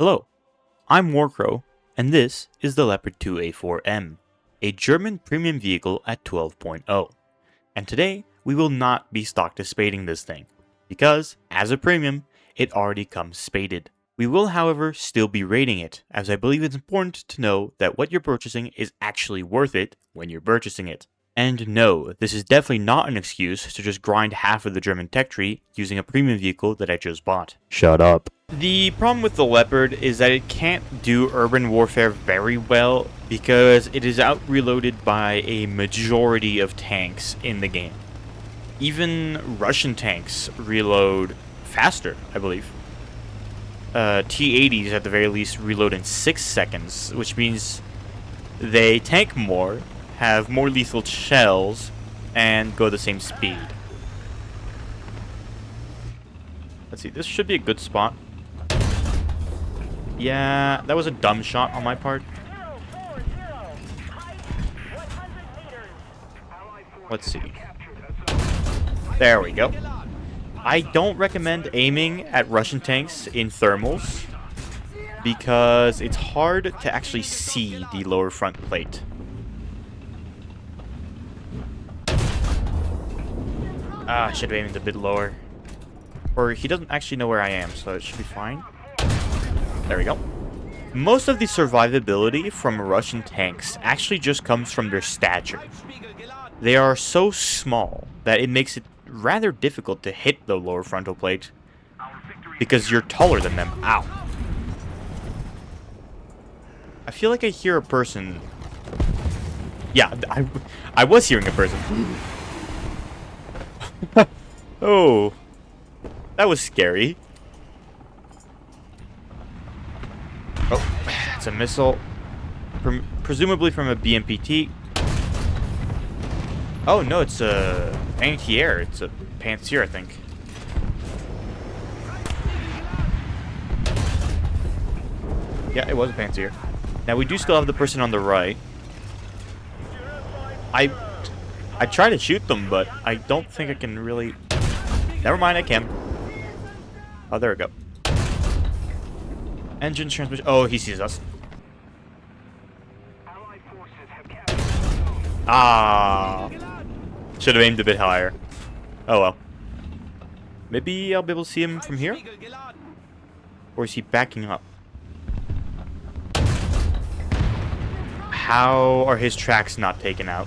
Hello, I'm Warcrow, and this is the Leopard 2A4M, a German premium vehicle at 12.0. And today, we will not be stock to spading this thing, because, as a premium, it already comes spaded. We will, however, still be rating it, as I believe it's important to know that what you're purchasing is actually worth it when you're purchasing it. And no, this is definitely not an excuse to just grind half of the German tech tree using a premium vehicle that I just bought. Shut up. The problem with the Leopard is that it can't do urban warfare very well because it is out-reloaded by a majority of tanks in the game. Even Russian tanks reload faster, I believe. T-80s at the very least reload in 6 seconds, which means they tank more, have more lethal shells, and go the same speed. Let's see, this should be a good spot. Yeah, that was a dumb shot on my part. Let's see. There we go. I don't recommend aiming at Russian tanks in thermals because it's hard to actually see the lower front plate. I should have aimed a bit lower. Or he doesn't actually know where I am, so it should be fine. There we go. Most of the survivability from Russian tanks actually just comes from their stature. They are so small that it makes it rather difficult to hit the lower frontal plate because you're taller than them. Ow. I feel like I hear a person. Yeah, I was hearing a person. Oh, that was scary. Oh, it's a missile. Presumably from a BMPT. Oh, no, it's a anti-air. It's a Panzer, I think. Yeah, it was a Panzer. Now, we do still have the person on the right. I try to shoot them, but I don't think I can really... Never mind, I can. Oh, there we go. Engine transmission. Oh, he sees us. Ah. Should have aimed a bit higher. Oh well. Maybe I'll be able to see him from here? Or is he backing up? How are his tracks not taken out?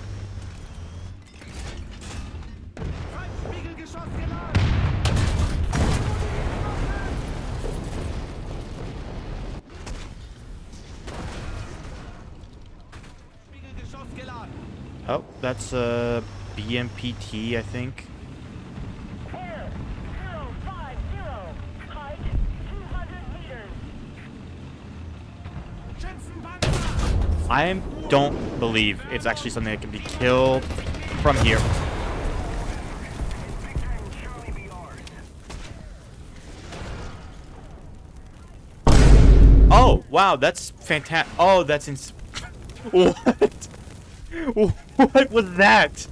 Oh, that's a BMPT, I think. I don't believe it's actually something that can be killed from here. Oh, wow, that's fantastic. Oh, that's What? What was that?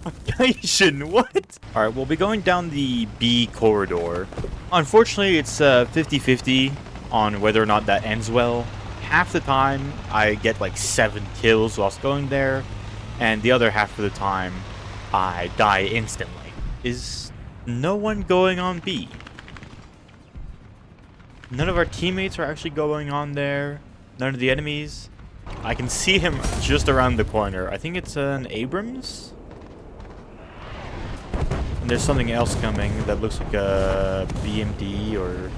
Occasion, what? Alright, we'll be going down the B corridor. Unfortunately, it's 50-50 on whether or not that ends well. Half the time, I get like 7 kills whilst going there, and the other half of the time, I die instantly. Is no one going on B? None of our teammates are actually going on there. None of the enemies. I can see him just around the corner. I think it's an Abrams. And there's something else coming that looks like a BMD or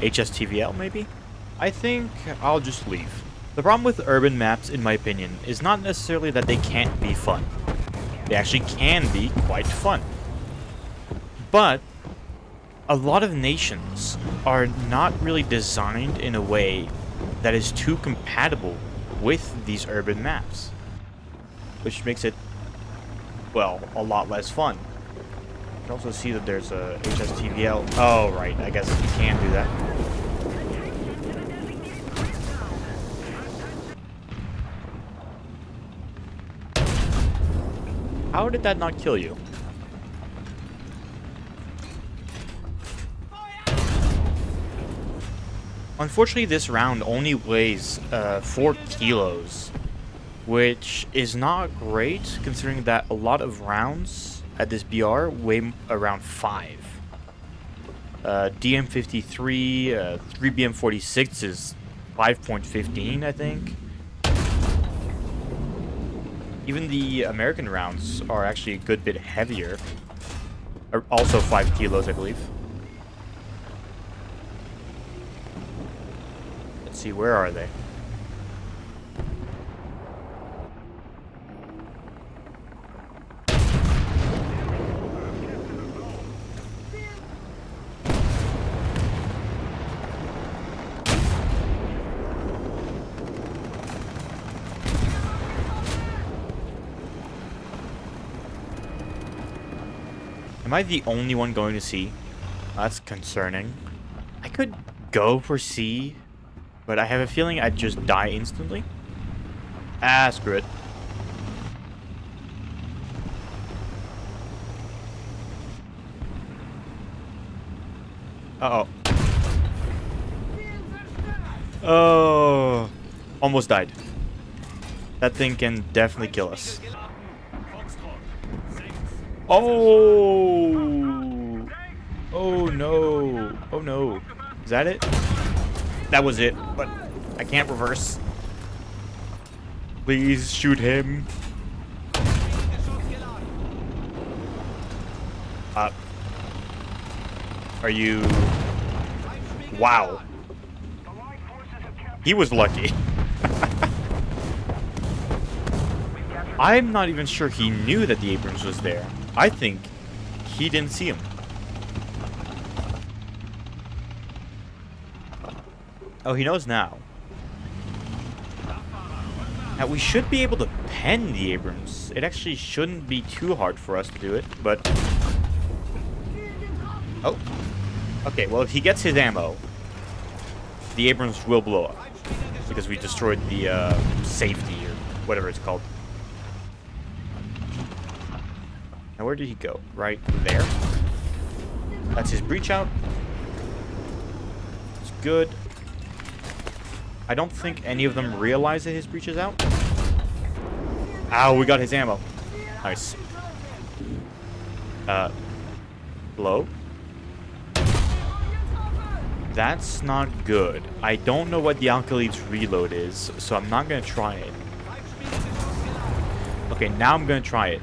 HSTVL maybe? I think I'll just leave. The problem with urban maps, in my opinion, is not necessarily that they can't be fun. They actually can be quite fun. But a lot of nations are not really designed in a way that is too compatible with these urban maps, which makes it, well, a lot less fun. You can also see that there's a HSTVL. Oh, right, I guess you can do that. How did that not kill you? Unfortunately, this round only weighs 4 kilos, which is not great considering that a lot of rounds at this BR weigh around 5. DM53, 3BM46 is 5.15, I think. Even the American rounds are actually a good bit heavier. Also 5 kilos, I believe. Let's see, where are they? Am I the only one going to C? That's concerning. I could go for C, but I have a feeling I'd just die instantly. Ah, screw it. Uh-oh. Oh. Almost died. That thing can definitely kill us. Oh! Oh no. Oh no. Is that it? That was it, but I can't reverse. Please shoot him. Are you... Wow. He was lucky. I'm not even sure he knew that the Abrams was there. I think he didn't see him. Oh, he knows now. Now, we should be able to pen the Abrams. It actually shouldn't be too hard for us to do it, but... Oh. Okay, well, if he gets his ammo, the Abrams will blow up. Because we destroyed the safety, or whatever it's called. Now, where did he go? Right there. That's his breach out. It's good. I don't think any of them realize that his breach is out. Ow, we got his ammo. Nice. Hello? That's not good. I don't know what the Alkalide's reload is, so I'm not going to try it. Okay, now I'm going to try it.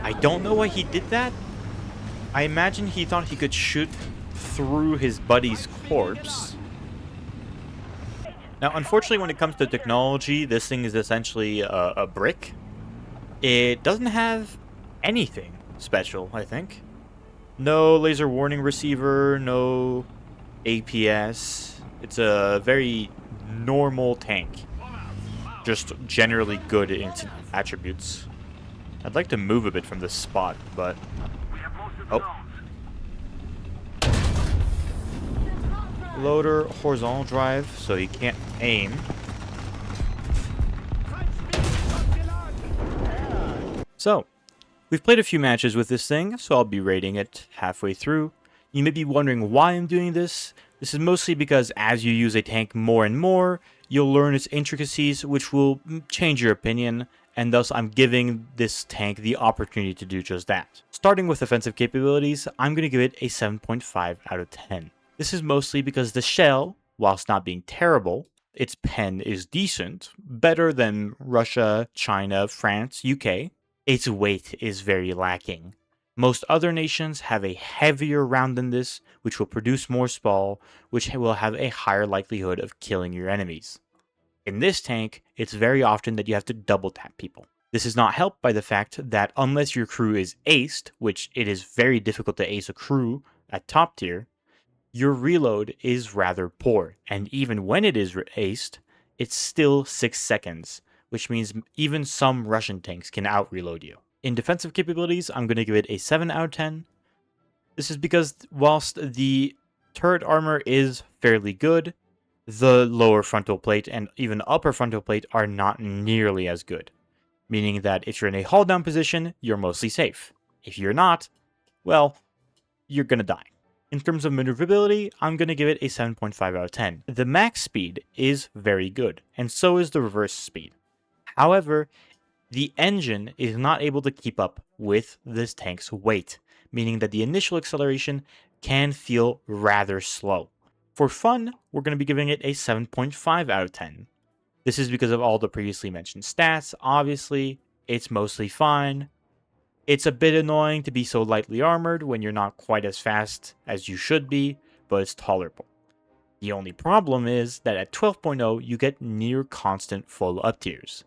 I don't know why he did that. I imagine he thought he could shoot through his buddy's corpse. Now, unfortunately, when it comes to technology, this thing is essentially a brick. It doesn't have anything special, I think. No laser warning receiver, no APS. It's a very normal tank. Just generally good in its attributes. I'd like to move a bit from this spot, but... Oh. Loader horizontal drive, so he can't aim. So, we've played a few matches with this thing, so I'll be rating it halfway through. You may be wondering why I'm doing this. This is mostly because as you use a tank more and more, you'll learn its intricacies, which will change your opinion, and thus I'm giving this tank the opportunity to do just that. Starting with offensive capabilities, I'm going to give it a 7.5 out of 10. This is mostly because the shell, whilst not being terrible, its pen is decent, better than Russia, China, France, UK. Its weight is very lacking. Most other nations have a heavier round than this, which will produce more spall, which will have a higher likelihood of killing your enemies. In this tank, it's very often that you have to double tap people. This is not helped by the fact that unless your crew is aced, which it is very difficult to ace a crew at top tier, your reload is rather poor, and even when it is aced, it's still 6 seconds, which means even some Russian tanks can out-reload you. In defensive capabilities, I'm going to give it a 7 out of 10. This is because whilst the turret armor is fairly good, the lower frontal plate and even upper frontal plate are not nearly as good, meaning that if you're in a hull down position, you're mostly safe. If you're not, well, you're going to die. In terms of maneuverability, I'm going to give it a 7.5 out of 10. The max speed is very good, and so is the reverse speed. However, the engine is not able to keep up with this tank's weight, meaning that the initial acceleration can feel rather slow. For fun, we're going to be giving it a 7.5 out of 10. This is because of all the previously mentioned stats. Obviously, it's mostly fine. It's a bit annoying to be so lightly armored when you're not quite as fast as you should be, but it's tolerable. The only problem is that at 12.0, you get near constant full up tiers,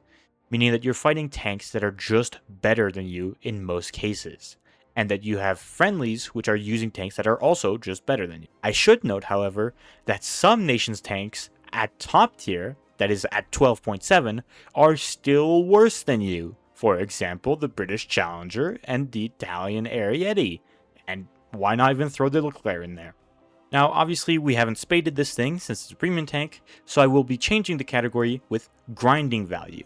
meaning that you're fighting tanks that are just better than you in most cases, and that you have friendlies which are using tanks that are also just better than you. I should note, however, that some nations' tanks at top tier, that is at 12.7, are still worse than you. For example, the British Challenger and the Italian Ariete, and why not even throw the Leclerc in there? Now, obviously, we haven't spaded this thing since it's a premium tank, so I will be changing the category with grinding value.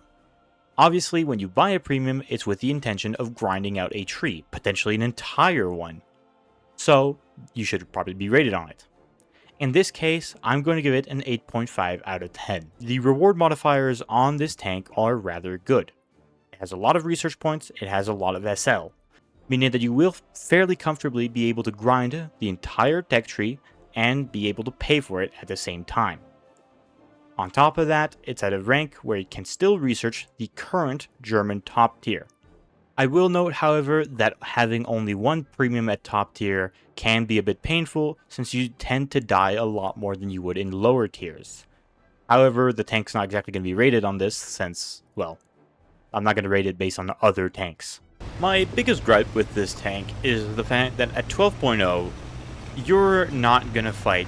Obviously, when you buy a premium, it's with the intention of grinding out a tree, potentially an entire one. So, you should probably be rated on it. In this case, I'm going to give it an 8.5 out of 10. The reward modifiers on this tank are rather good. It has a lot of research points, it has a lot of SL, meaning that you will fairly comfortably be able to grind the entire tech tree and be able to pay for it at the same time. On top of that, it's at a rank where it can still research the current German top tier. I will note, however, that having only one premium at top tier can be a bit painful since you tend to die a lot more than you would in lower tiers. However, the tank's not exactly going to be rated on this since, well, I'm not going to rate it based on the other tanks. My biggest gripe with this tank is the fact that at 12.0, you're not going to fight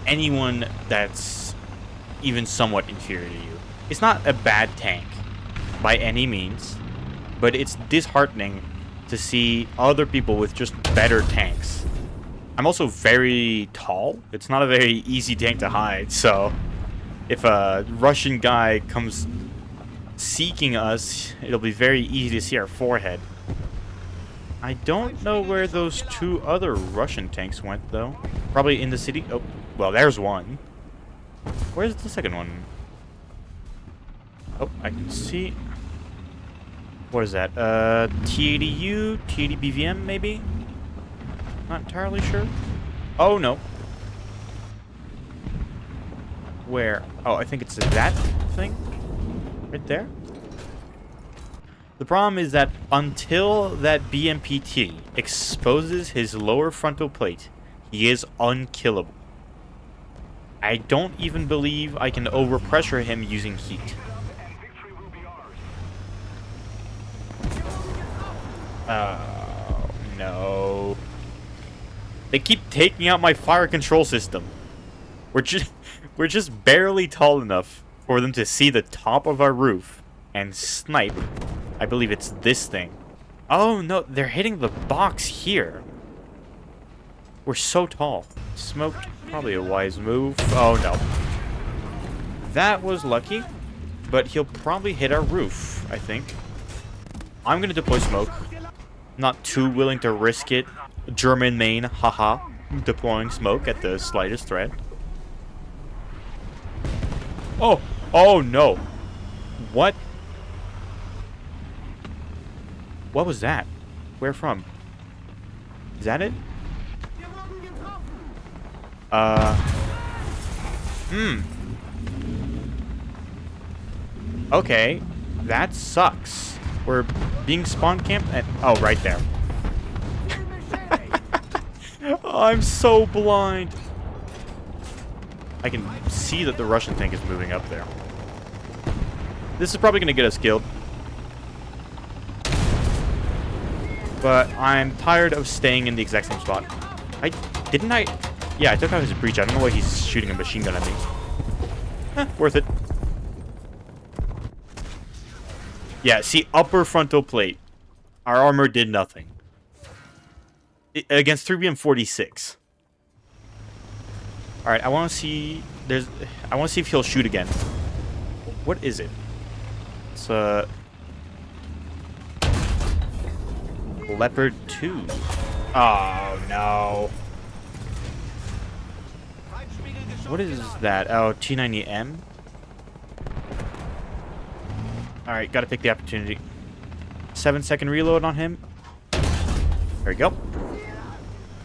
anyone that's even somewhat inferior to you. It's not a bad tank by any means, but it's disheartening to see other people with just better tanks. I'm also very tall. It's not a very easy tank to hide, so if a Russian guy comes seeking us, it'll be very easy to see our forehead. I don't know where those two other Russian tanks went, though. Probably in the city. Oh, well, there's one. Where's the second one? Oh, I can see. What is that? T80U? T80BVM, maybe? Not entirely sure. Oh, no. Where? Oh, I think it's that thing. Right there. The problem is that until that BMPT exposes his lower frontal plate, he is unkillable. I don't even believe I can overpressure him using heat. Oh, no. They keep taking out my fire control system. We're just barely tall enough for them to see the top of our roof and snipe. I believe it's this thing. Oh, no, they're hitting the box here. We're so tall. Smoked, probably a wise move. Oh, no. That was lucky, but he'll probably hit our roof, I think. I'm going to deploy smoke. Not too willing to risk it. German main, haha. Deploying smoke at the slightest threat. Oh, oh no. What? What was that? Where from? Is that it? Okay, that sucks. We're being spawn camped at... Oh, right there. Oh, I'm so blind. I can see that the Russian tank is moving up there. This is probably going to get us killed. But I'm tired of staying in the exact same spot. Yeah, I took out his breach. I don't know why he's shooting a machine gun at me. Worth it. Yeah, see, upper frontal plate. Our armor did nothing. Against 3BM46. Alright, I want to see... I want to see if he'll shoot again. What is it? It's Leopard 2. Oh, no. What is that? Oh, T90M? Alright, gotta take the opportunity. 7-second reload on him. There we go.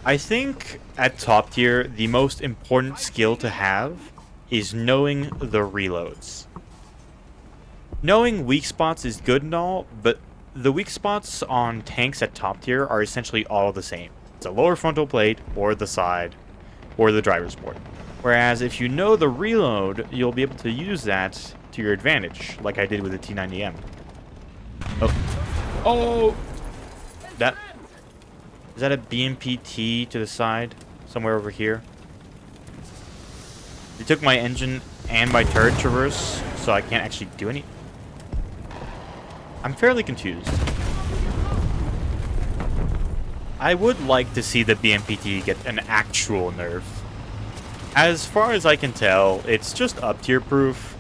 I think at top tier, the most important skill to have is knowing the reloads. Knowing weak spots is good and all, but the weak spots on tanks at top tier are essentially all the same. It's a lower frontal plate, or the side, or the driver's port. Whereas if you know the reload, you'll be able to use that to your advantage, like I did with the T90M. Oh. Oh! That... Is that a BMPT to the side? Somewhere over here? They took my engine and my turret traverse, so I can't actually do any... I'm fairly confused. I would like to see the BMPT get an actual nerf. As far as I can tell, it's just up tier proof.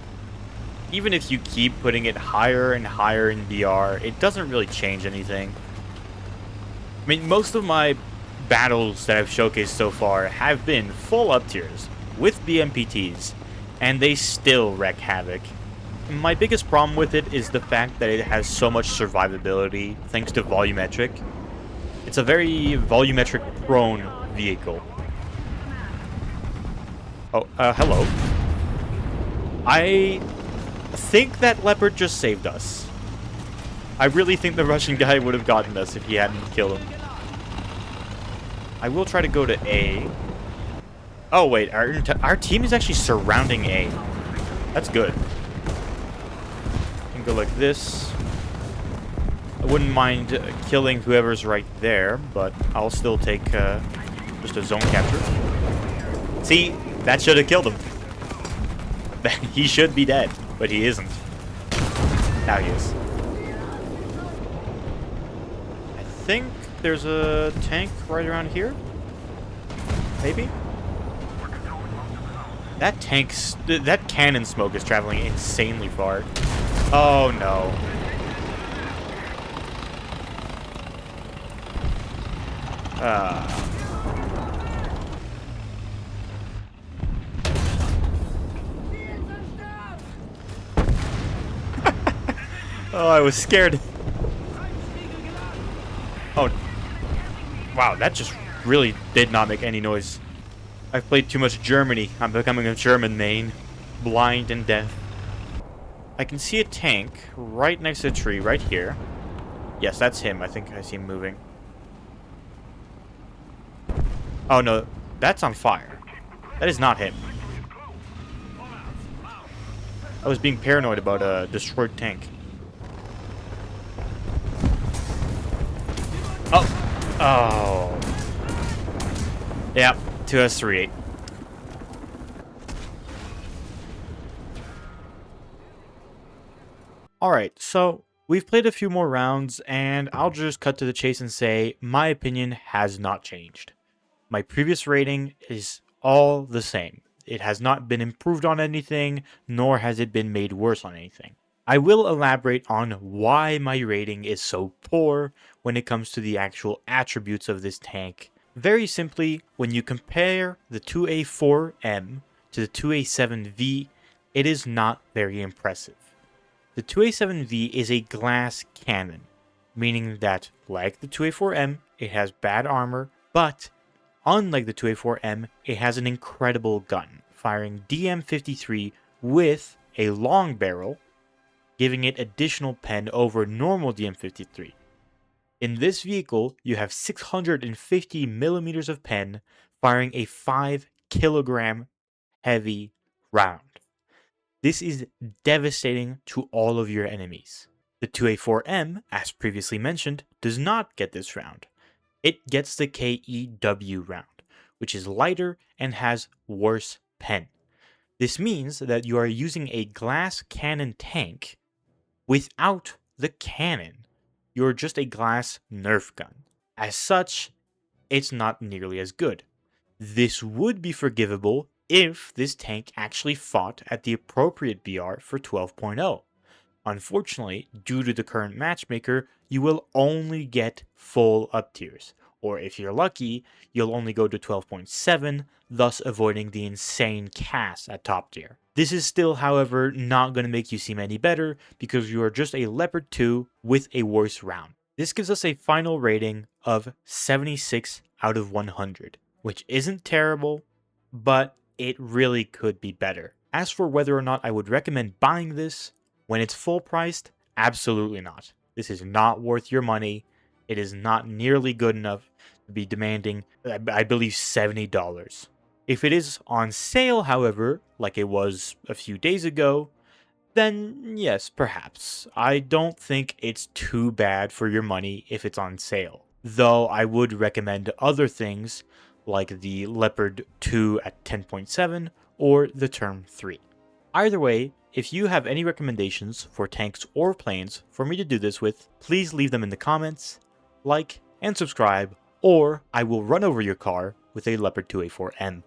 Even if you keep putting it higher and higher in BR, it doesn't really change anything. I mean, most of my battles that I've showcased so far have been full up tiers with BMPTs, and they still wreak havoc. My biggest problem with it is the fact that it has so much survivability thanks to volumetric. It's a very volumetric prone vehicle. Oh, hello. I think that leopard just saved us. I really think the Russian guy would have gotten us if he hadn't killed him. I will try to go to A. Oh, wait. Our team is actually surrounding A. That's good. I can go like this. I wouldn't mind killing whoever's right there, but I'll still take just a zone capture. See? That should have killed him. He should be dead, but he isn't. Now he is. I think there's a tank right around here. Maybe? That cannon smoke is traveling insanely far. Oh no. Oh, I was scared. Oh. Wow, that just really did not make any noise. I've played too much Germany. I'm becoming a German main. Blind and deaf. I can see a tank right next to a tree right here. Yes, that's him. I think I see him moving. Oh no, that's on fire. That is not him. I was being paranoid about a destroyed tank. Oh. Oh. Yep, 2S38. Alright, so we've played a few more rounds, and I'll just cut to the chase and say my opinion has not changed. My previous rating is all the same. It has not been improved on anything, nor has it been made worse on anything. I will elaborate on why my rating is so poor when it comes to the actual attributes of this tank. Very simply, when you compare the 2A4M to the 2A7V, it is not very impressive. The 2A7V is a glass cannon, meaning that, like the 2A4M, it has bad armor, but unlike the 2A4M, it has an incredible gun, firing DM53 with a long barrel, giving it additional pen over normal DM53. In this vehicle, you have 650 millimeters of pen, firing a 5 kilogram heavy round. This is devastating to all of your enemies. The 2A4M, as previously mentioned, does not get this round. It gets the KEW round, which is lighter and has worse pen. This means that you are using a glass cannon tank without the cannon. You're just a glass Nerf gun. As such, it's not nearly as good. This would be forgivable if this tank actually fought at the appropriate BR for 12.0. Unfortunately, due to the current matchmaker, you will only get full up tiers, or if you're lucky, you'll only go to 12.7, thus avoiding the insane CAS at top tier. This is still, however, not going to make you seem any better because you are just a Leopard 2 with a worse round. This gives us a final rating of 76 out of 100, which isn't terrible, but it really could be better. As for whether or not I would recommend buying this when it's full priced, absolutely not. This is not worth your money. It is not nearly good enough to be demanding, I believe, $70. If it is on sale, however, like it was a few days ago, then yes, perhaps. I don't think it's too bad for your money if it's on sale. Though I would recommend other things like the Leopard 2 at 10.7 or the Term 3. Either way, if you have any recommendations for tanks or planes for me to do this with, please leave them in the comments, like, and subscribe, or I will run over your car with a Leopard 2A4M.